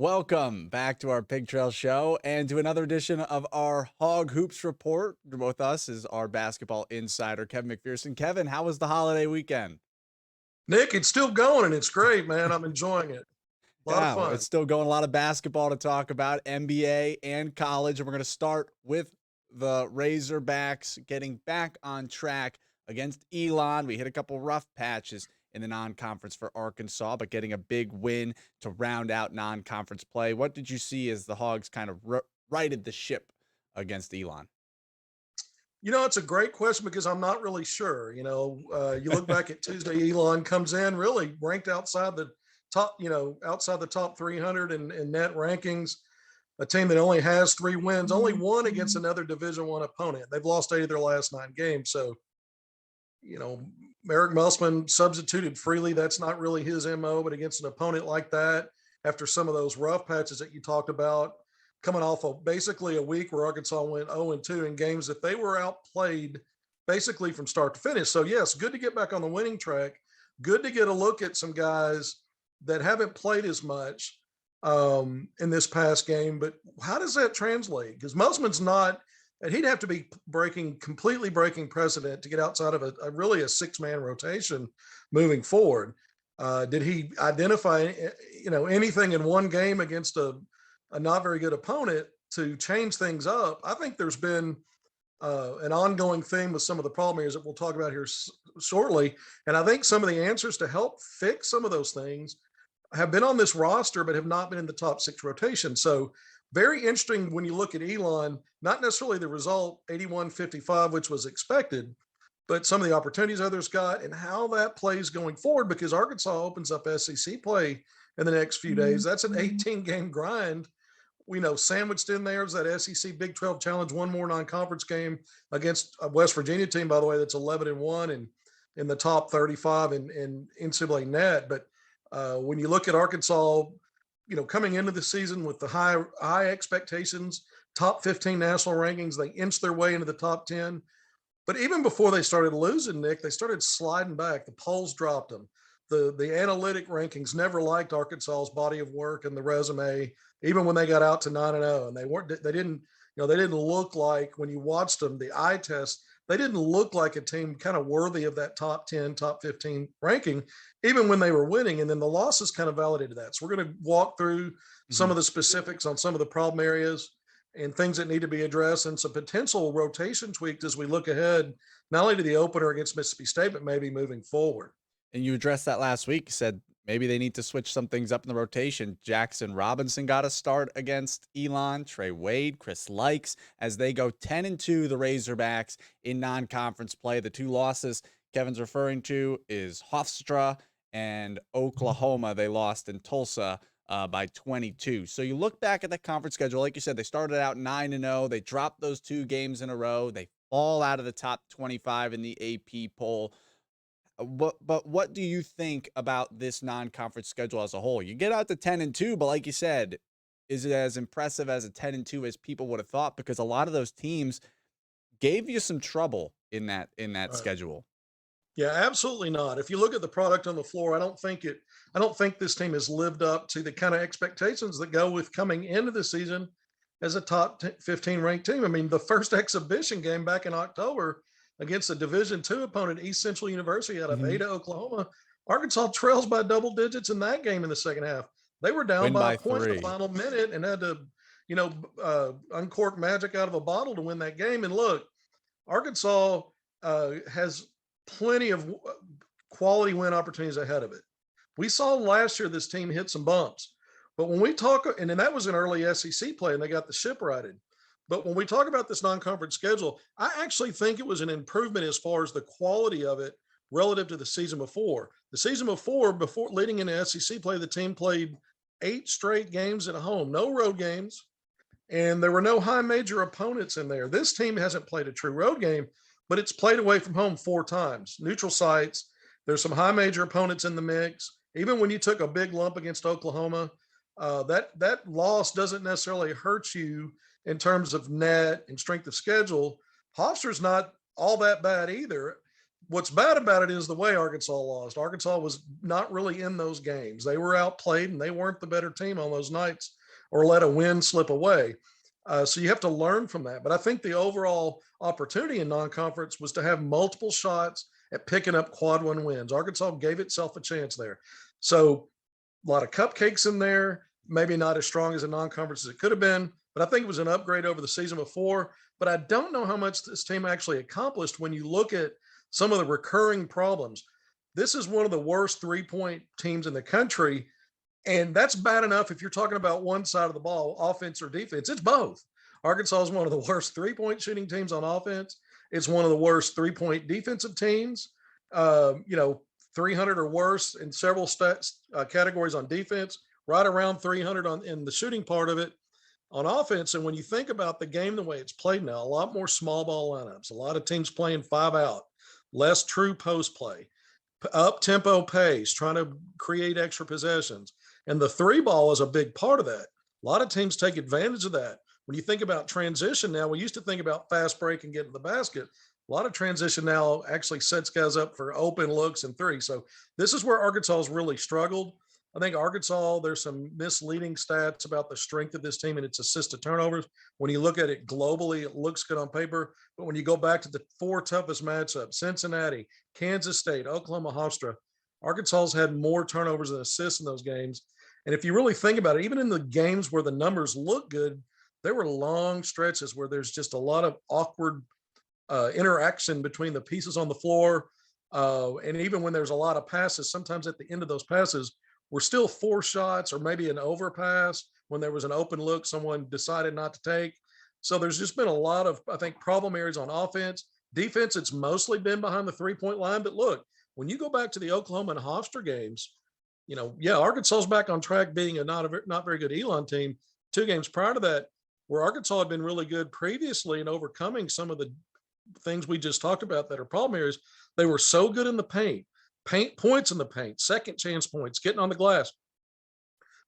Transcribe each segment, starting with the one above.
Welcome back to our Pig Trail Show and to another edition of our Hog Hoops Report. With us is our basketball insider, Kevin McPherson. Kevin, how was the holiday weekend? Nick, it's still going and it's great, man. I'm enjoying it. A lot of Yeah, well, fun. it's still going. A lot of basketball to talk about, NBA and college. And we're going to start with the Razorbacks getting back on track against Elon. We hit a couple rough patches in the non-conference for Arkansas, but getting a big win to round out non-conference play. What did you see as the Hogs kind of righted the ship against Elon? It's a great question because I'm not really sure. You look back at Tuesday, Elon comes in really ranked outside the top, outside the top 300 in net rankings. A team that only has 3 wins, only one against another Division One opponent. They've lost 8 of their last 9 games. So, you know, Eric Musman substituted freely. That's not really his MO, but against an opponent like that, after some of those rough patches that you talked about, coming off of basically a week where Arkansas went 0-2 in games that they were outplayed basically from start to finish. So, yes, good to get back on the winning track. Good to get a look at some guys that haven't played as much in this past game. But how does that translate? Because Musman's not, and he'd have to be completely breaking precedent to get outside of a really a 6-man rotation moving forward. Did he identify, anything in one game against a not very good opponent to change things up? I think there's been an ongoing theme with some of the problem areas that we'll talk about here shortly. And I think some of the answers to help fix some of those things have been on this roster, but have not been in the top 6 rotation. So very interesting when you look at Elon, not necessarily the result 81-55, which was expected, but some of the opportunities others got and how that plays going forward, because Arkansas opens up SEC play in the next few days. That's an 18-game grind. We know sandwiched in there is that SEC Big 12 Challenge, one more non-conference game against a West Virginia team, by the way, that's 11-1 and in the top 35 in NCAA net. But when you look at Arkansas, coming into the season with the high expectations, top 15 national rankings, they inched their way into the top 10. But even before they started losing, Nick, they started sliding back. The polls dropped them. The analytic rankings never liked Arkansas's body of work and the resume, even when they got out to 9-0. And they didn't look like, when you watched them, the eye test, they didn't look like a team kind of worthy of that top 10, top 15 ranking, even when they were winning. And then the losses kind of validated that. So we're going to walk through some of the specifics on some of the problem areas and things that need to be addressed, and some potential rotation tweaks as we look ahead, not only to the opener against Mississippi State, but maybe moving forward. And you addressed that last week. You said maybe they need to switch some things up in the rotation. Jackson Robinson got a start against Elon, Trey Wade, Chris Likes, as they go 10-2, the Razorbacks in non-conference play. The 2 losses Kevin's referring to is Hofstra and Oklahoma. They lost in Tulsa by 22. So you look back at the conference schedule, like you said, they started out 9-0. They dropped those 2 games in a row. They fall out of the top 25 in the AP poll. But what do you think about this non-conference schedule as a whole? You get out to 10-2, but like you said, is it as impressive as a 10-2 as people would have thought? Because a lot of those teams gave you some trouble in that schedule. Yeah, absolutely not. If you look at the product on the floor, I don't think this team has lived up to the kind of expectations that go with coming into the season as a top 15 ranked team. I mean, the first exhibition game back in October against a Division II opponent, East Central University out of Ada, Oklahoma, Arkansas trails by double digits in that game in the second half. They were down Win by by a point in the 3. final minute and had to, uncork magic out of a bottle to win that game. And look, Arkansas has plenty of quality win opportunities ahead of it. We saw last year this team hit some bumps, but when we talk, and then that was an early SEC play and they got the ship righted. But when we talk about this non-conference schedule, I actually think it was an improvement as far as the quality of it relative to the season before. The season before leading into SEC play, the team played 8 straight games at home, no road games, and there were no high major opponents in there. This team hasn't played a true road game, but it's played away from home 4 times. Neutral sites, there's some high major opponents in the mix. Even when you took a big lump against Oklahoma, that loss doesn't necessarily hurt you in terms of net and strength of schedule. Hofstra's not all that bad either. what's bad about it is the way Arkansas lost. Arkansas was not really in those games. They were outplayed and they weren't the better team on those nights or let a win slip away. So you have to learn from that. But I think the overall opportunity in non-conference was to have multiple shots at picking up quad one wins. Arkansas gave itself a chance there. So a lot of cupcakes in there, maybe not as strong as a non-conference as it could have been, but I think it was an upgrade over the season before. But I don't know how much this team actually accomplished when you look at some of the recurring problems. This is one of the worst three-point teams in the country. And that's bad enough if you're talking about one side of the ball, offense or defense. It's both. Arkansas is one of the worst three-point shooting teams on offense. It's one of the worst three-point defensive teams. 300 or worse in several categories on defense, right around 300 in the shooting part of it on offense. And when you think about the game the way it's played now, a lot more small ball lineups, a lot of teams playing 5 out, less true post play, up tempo pace, trying to create extra possessions. And the 3 ball is a big part of that. A lot of teams take advantage of that. When you think about transition now, we used to think about fast break and get to the basket. A lot of transition now actually sets guys up for open looks and 3. So this is where Arkansas has really struggled. I think Arkansas, there's some misleading stats about the strength of this team and its assist to turnovers. When you look at it globally, it looks good on paper. But when you go back to the 4 toughest matchups, Cincinnati, Kansas State, Oklahoma, Hofstra, Arkansas's had more turnovers than assists in those games. And if you really think about it, even in the games where the numbers look good, there were long stretches where there's just a lot of awkward interaction between the pieces on the floor. And even when there's a lot of passes, sometimes at the end of those passes, we're still 4 shots or maybe an overpass when there was an open look someone decided not to take. So there's just been a lot of, I think, problem areas on offense. Defense, it's mostly been behind the 3-point line. But look, when you go back to the Oklahoma and Hofstra games, Arkansas's back on track being a not very good Elon team. 2 games prior to that, where Arkansas had been really good previously in overcoming some of the things we just talked about that are problem areas. They were so good in the paint points in the paint, second chance points, getting on the glass.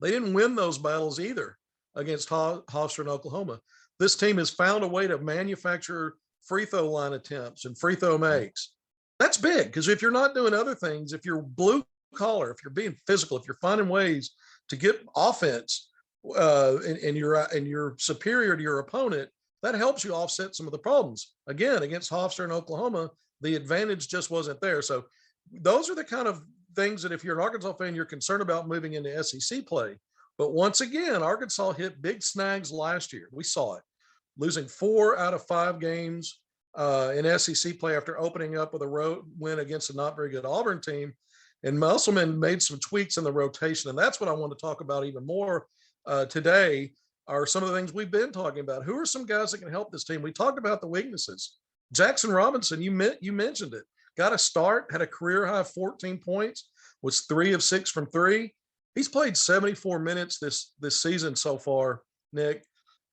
They didn't win those battles either against Hofstra and Oklahoma. This team has found a way to manufacture free throw line attempts and free throw makes. That's big because if you're not doing other things, if you're blue collar, if you're being physical, if you're finding ways to get offense and you're superior to your opponent, that helps you offset some of the problems. Again, against Hofstra and Oklahoma, the advantage just wasn't there. So those are the kind of things that if you're an Arkansas fan, you're concerned about moving into SEC play. But once again, Arkansas hit big snags last year. We saw it, losing 4 out of 5 games in SEC play after opening up with a road win against a not very good Auburn team. And Musselman made some tweaks in the rotation. And that's what I want to talk about even more today are some of the things we've been talking about. Who are some guys that can help this team? We talked about the weaknesses. Jackson Robinson, you mentioned it. Got a start, had a career high 14 points, was 3 of 6 from 3. He's played 74 minutes this season so far, Nick.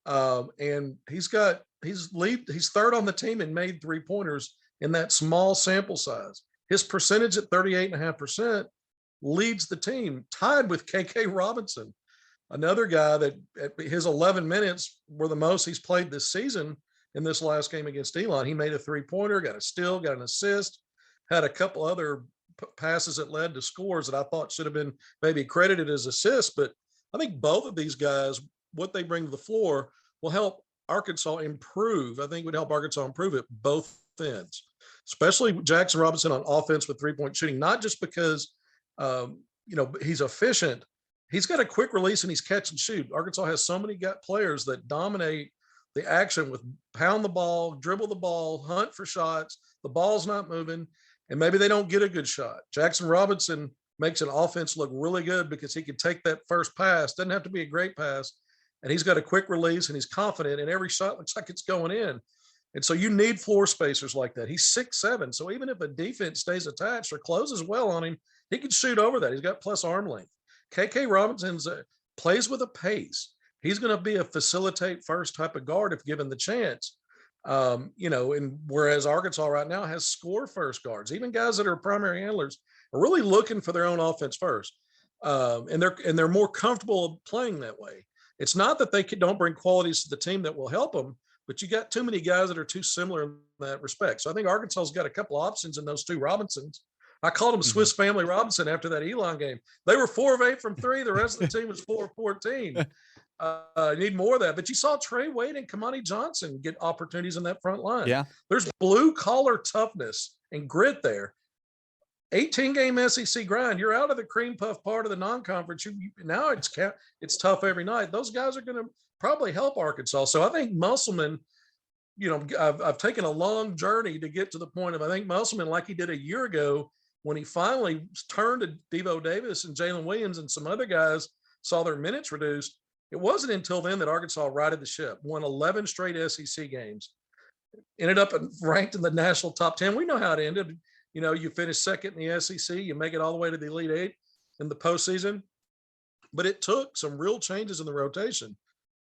And he's third on the team and made 3-pointers in that small sample size. His percentage at 38.5% leads the team, tied with KK Robinson, another guy that at his 11 minutes were the most he's played this season. In this last game against Elon, he made a 3-pointer, got a steal, got an assist, had a couple other passes that led to scores that I thought should have been maybe credited as assists. But I think both of these guys, what they bring to the floor will help Arkansas improve. I think would help Arkansas improve at both ends, especially Jackson Robinson on offense with 3-point shooting, not just because, he's efficient. He's got a quick release and he's catch and shoot. Arkansas has so many players that dominate the action with pound the ball, dribble the ball, hunt for shots. The ball's not moving, and maybe they don't get a good shot. Jackson Robinson makes an offense look really good because he can take that first pass. Doesn't have to be a great pass, and he's got a quick release, and he's confident, and every shot looks like it's going in. And so you need floor spacers like that. He's 6'7", so even if a defense stays attached or closes well on him, he can shoot over that. He's got plus arm length. KK Robinson plays with a pace. He's going to be a facilitate first type of guard if given the chance. And whereas Arkansas right now has score first guards, even guys that are primary handlers are really looking for their own offense first. And they're more comfortable playing that way. It's not that they don't bring qualities to the team that will help them, but you got too many guys that are too similar in that respect. So I think Arkansas's got a couple options in those two Robinsons. I called them Mhm. Swiss Family Robinson after that Elon game. They were 4 of 8 from three. The rest of the team was 4 of 14. Need more of that. But you saw Trey Wade and Kamani Johnson get opportunities in that front line. Yeah. There's blue collar toughness and grit there. 18-game SEC grind. You're out of the cream puff part of the non-conference. Now it's tough every night. Those guys are going to probably help Arkansas. So I think Musselman, I've taken a long journey to get to the point of, I think Musselman, like he did a year ago, when he finally turned to Devo Davis and Jalen Williams and some other guys, saw their minutes reduced. It wasn't until then that Arkansas righted the ship, won 11 straight SEC games, ended up ranked in the national top 10. We know how it ended. You finish second in the SEC, you make it all the way to the Elite Eight in the postseason. But it took some real changes in the rotation.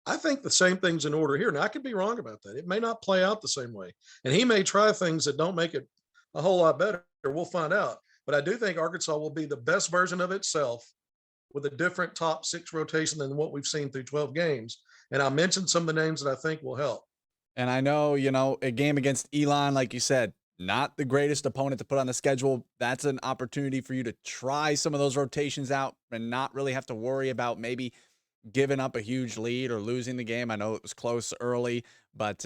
I think the same thing's in order here. Now, I could be wrong about that. It may not play out the same way. And he may try things that don't make it a whole lot better. We'll find out. But I do think Arkansas will be the best version of itself with a different top 6 rotation than what we've seen through 12 games. And I mentioned some of the names that I think will help. And I know, a game against Elon, like you said, not the greatest opponent to put on the schedule. That's an opportunity for you to try some of those rotations out and not really have to worry about maybe giving up a huge lead or losing the game. I know it was close early, but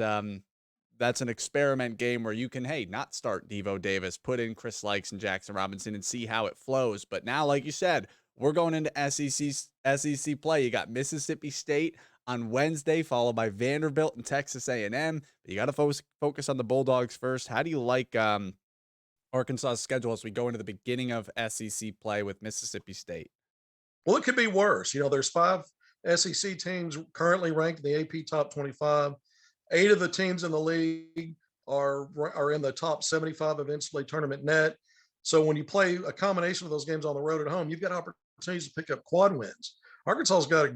that's an experiment game where you can, not start Devo Davis, put in Chris Likes and Jackson Robinson and see how it flows. But now, like you said, we're going into SEC play. You got Mississippi State on Wednesday, followed by Vanderbilt and Texas A&M. But you got to focus on the Bulldogs first. How do you like Arkansas's schedule as we go into the beginning of SEC play with Mississippi State? Well, it could be worse. There's 5 SEC teams currently ranked in the AP top 25. 8 of the teams in the league are in the top 75 of NCAA tournament net. So when you play a combination of those games on the road at home, you've got opportunities to pick up quad wins. Arkansas's got a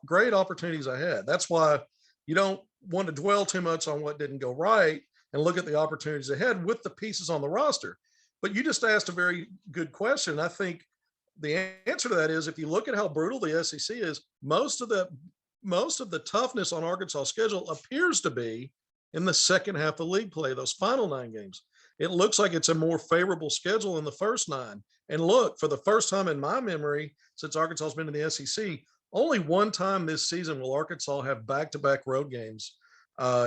great opportunities ahead. That's why you don't want to dwell too much on what didn't go right and look at the opportunities ahead with the pieces on the roster. But you just asked a very good question. I think the answer to that is, if you look at how brutal the SEC is, most of the toughness on Arkansas' schedule appears to be in the second half of league play, those final 9 games. It looks like it's a more favorable schedule in the first 9. And look, for the first time in my memory, since Arkansas has been in the SEC, only one time this season will Arkansas have back-to-back road games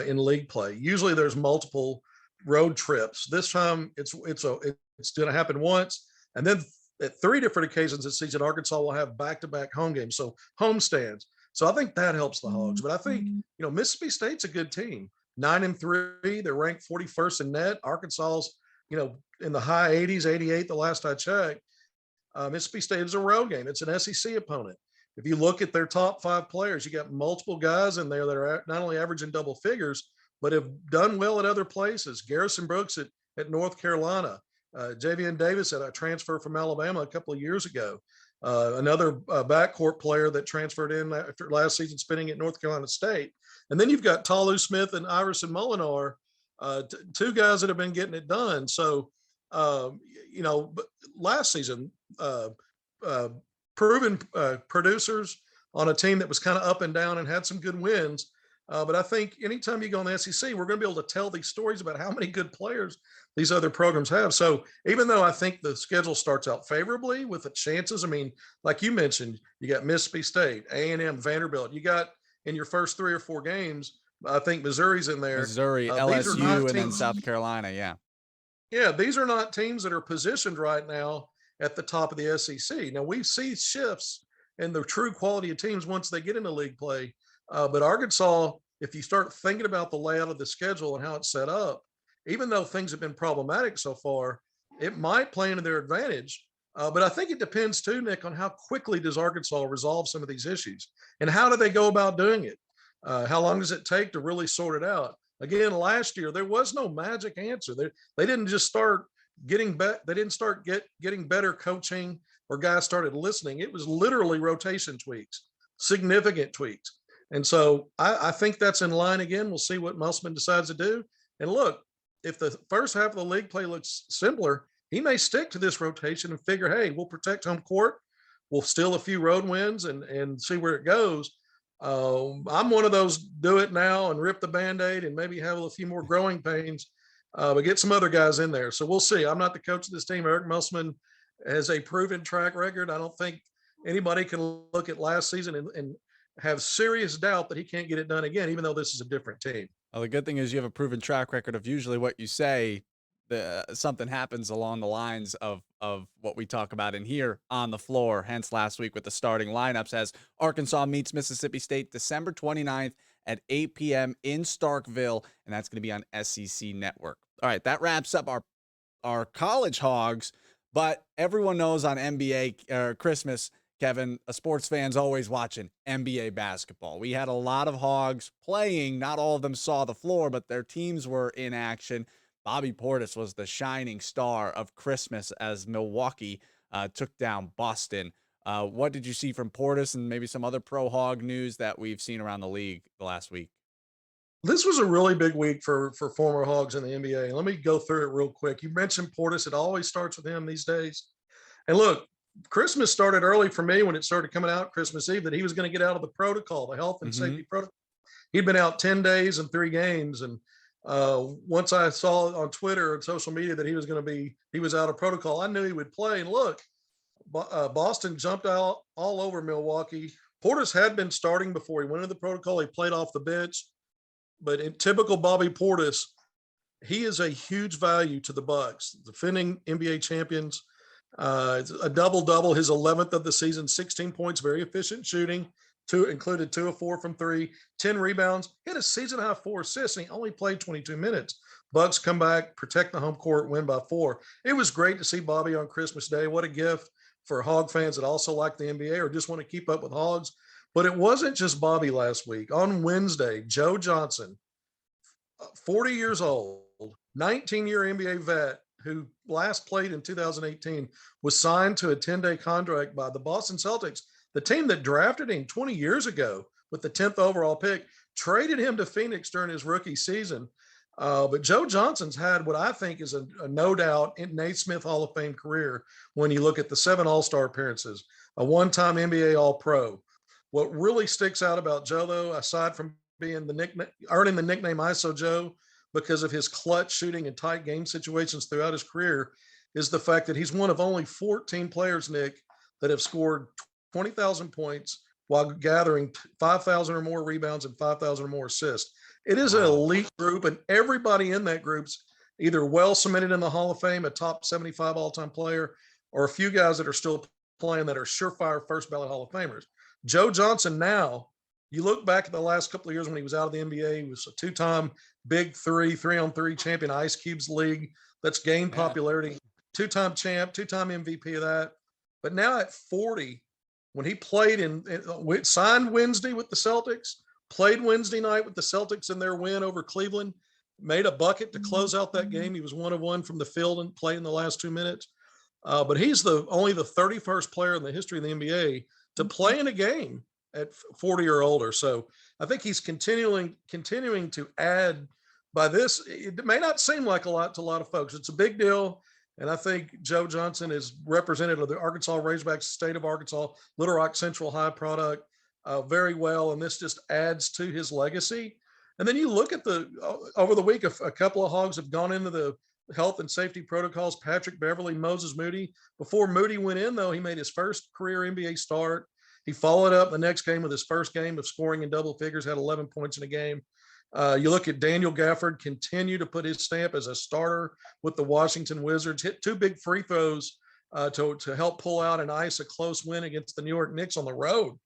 in league play. Usually there's multiple road trips. This time it's going to happen once. And then at 3 different occasions this season, Arkansas will have back-to-back home games. So home stands. So I think that helps the Hogs. But I think, Mississippi State's a good team. 9-3, they're ranked 41st in net. Arkansas's, in the high 80s, 88, the last I checked. Mississippi State is a road game. It's an SEC opponent. If you look at their top 5 players, you got multiple guys in there that are not only averaging double figures, but have done well at other places. Garrison Brooks at North Carolina, Javian Davis at a transfer from Alabama a couple of years ago. Another backcourt player that transferred in after last season spending at North Carolina State. And then you've got Talu Smith and Iverson Molinar, 2 guys that have been getting it done. So, last season, proven producers on a team that was kind of up and down and had some good wins. But I think anytime you go in the SEC, we're going to be able to tell these stories about how many good players these other programs have. So even though I think the schedule starts out favorably with the chances, like you mentioned, you got Mississippi State, A&M, Vanderbilt. You got in your first 3 or 4 games, I think Missouri's in there. Missouri, LSU, and then South Carolina. Yeah. Yeah, these are not teams that are positioned right now at the top of the SEC. Now, we see shifts in the true quality of teams once they get into league play. But Arkansas, if you start thinking about the layout of the schedule and how it's set up, even though things have been problematic so far, it might play into their advantage. But I think it depends too, Nick, on how quickly does Arkansas resolve some of these issues and how do they go about doing it? How long does it take to really sort it out? Again, last year, there was no magic answer. They didn't just start getting better. They didn't start getting better coaching or guys started listening. It was literally rotation tweaks, significant tweaks. And so I think that's in line again. We'll see what Musselman decides to do. And look, if the first half of the league play looks simpler, he may stick to this rotation and figure, hey, we'll protect home court. We'll steal a few road wins and see where it goes. I'm one of those do it now and rip the Band-Aid and maybe have a few more growing pains, but get some other guys in there. So we'll see. I'm not the coach of this team. Eric Musselman has a proven track record. I don't think anybody can look at last season and have serious doubt that he can't get it done again, even though this is a different team. Well, the good thing is you have a proven track record of usually what you say, something happens along the lines of what we talk about in here on the floor. Hence last week with the starting lineups as Arkansas meets Mississippi State December 29th at 8 p.m. in Starkville, and that's going to be on SEC Network. All right, that wraps up our college hogs, but everyone knows on NBA Christmas, Kevin, a sports fan's always watching NBA basketball. We had a lot of hogs playing. Not all of them saw the floor, but their teams were in action. Bobby Portis was the shining star of Christmas as Milwaukee took down Boston. What did you see from Portis and maybe some other pro hog news that we've seen around the league the last week? This was a really big week for former Hogs in the NBA. Let me go through it real quick. You mentioned Portis. It always starts with him these days. And look, Christmas started early for me when it started coming out Christmas Eve that he was going to get out of the protocol, the health and safety protocol. He'd been out 10 days and 3 games. And once I saw on Twitter and social media that he was out of protocol, I knew he would play. And look, Boston jumped out all over Milwaukee. Portis had been starting before he went into the protocol. He played off the bench. But in typical Bobby Portis, he is a huge value to the Bucks, defending NBA champions. It's a double-double, his 11th of the season, 16 points, very efficient shooting, included 2 of 4 from 3, 10 rebounds, hit a season-high 4 assists, and he only played 22 minutes. Bucks come back, protect the home court, win by 4. It was great to see Bobby on Christmas Day. What a gift for Hog fans that also like the NBA or just want to keep up with Hogs. But it wasn't just Bobby last week. On Wednesday, Joe Johnson, 40 years old, 19-year NBA vet who last played in 2018, was signed to a 10-day contract by the Boston Celtics, the team that drafted him 20 years ago with the 10th overall pick, traded him to Phoenix during his rookie season. But Joe Johnson's had what I think is a no doubt Naismith Hall of Fame career when you look at the 7 All-Star appearances, a one-time NBA All-Pro. What really sticks out about Joe, though, aside from being earning the nickname ISO Joe because of his clutch shooting in tight game situations throughout his career, is the fact that he's one of only 14 players, Nick, that have scored 20,000 points while gathering 5,000 or more rebounds and 5,000 or more assists. It is an elite group, and everybody in that group's either well cemented in the Hall of Fame, a top 75 all-time player, or a few guys that are still playing that are surefire first ballot Hall of Famers. Joe Johnson now, you look back at the last couple of years when he was out of the NBA, he was a 2-time Big 3-on-3 champion, Ice Cube's league that's gained popularity, 2-time champ, 2-time MVP of that. But now at 40, when he played signed Wednesday with the Celtics, played Wednesday night with the Celtics in their win over Cleveland, made a bucket to close out that game. He was 1 of 1 from the field and played in the last 2 minutes. But he's only the 31st player in the history of the NBA to play in a game at 40 or older. So I think he's continuing to add by this. It may not seem like a lot to a lot of folks. It's a big deal. And I think Joe Johnson is representative of the Arkansas Razorbacks, state of Arkansas, Little Rock Central High product very well. And this just adds to his legacy. And then you look at over the week, a couple of Hogs have gone into the health and safety protocols. Patrick Beverly, Moses Moody. Before Moody went in, though, he made his first career NBA start. He followed up the next game with his first game of scoring in double figures, had 11 points in a game. You look at Daniel Gafford, continue to put his stamp as a starter with the Washington Wizards, hit 2 big free throws to help pull out and ice a close win against the New York Knicks on the road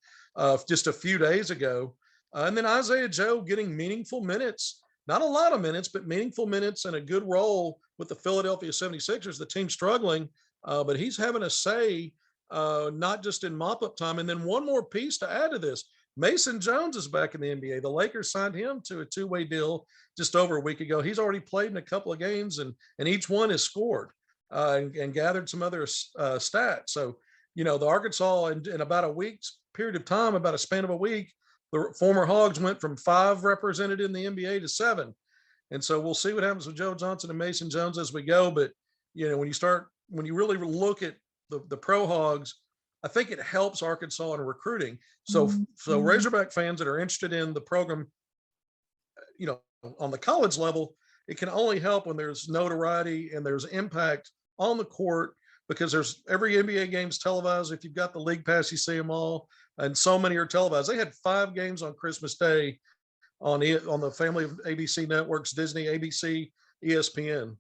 just a few days ago. And then Isaiah Joe getting meaningful minutes, not a lot of minutes, but meaningful minutes and a good role with the Philadelphia 76ers, the team struggling, but he's having a say not just in mop-up time. And then one more piece to add to this, Mason Jones is back in the NBA. The Lakers signed him to a 2-way deal just over a week ago. He's already played in a couple of games, and each one has scored and gathered some other stats. So, the Arkansas in about a week's period of time, about a span of a week, the former Hogs went from 5 represented in the NBA to 7. And so we'll see what happens with Joe Johnson and Mason Jones as we go. But, when you really look at the pro Hogs, I think it helps Arkansas in recruiting. So Razorback fans that are interested in the program, you know, on the college level, it can only help when there's notoriety and there's impact on the court, because there's every NBA game's televised. If you've got the league pass, you see them all, and so many are televised. They had 5 games on Christmas Day on the family of ABC networks: Disney, ABC, ESPN.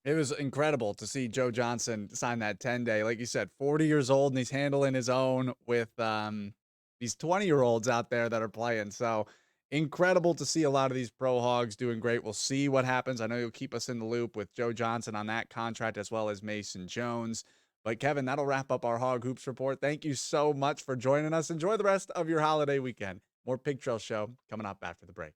It was incredible to see Joe Johnson sign that 10-day. Like you said, 40 years old, and he's handling his own with these 20-year-olds out there that are playing. So incredible to see a lot of these pro hogs doing great. We'll see what happens. I know you'll keep us in the loop with Joe Johnson on that contract, as well as Mason Jones. But Kevin, that'll wrap up our Hog Hoops report. Thank you so much for joining us. Enjoy the rest of your holiday weekend. More Pig Trail Show coming up after the break.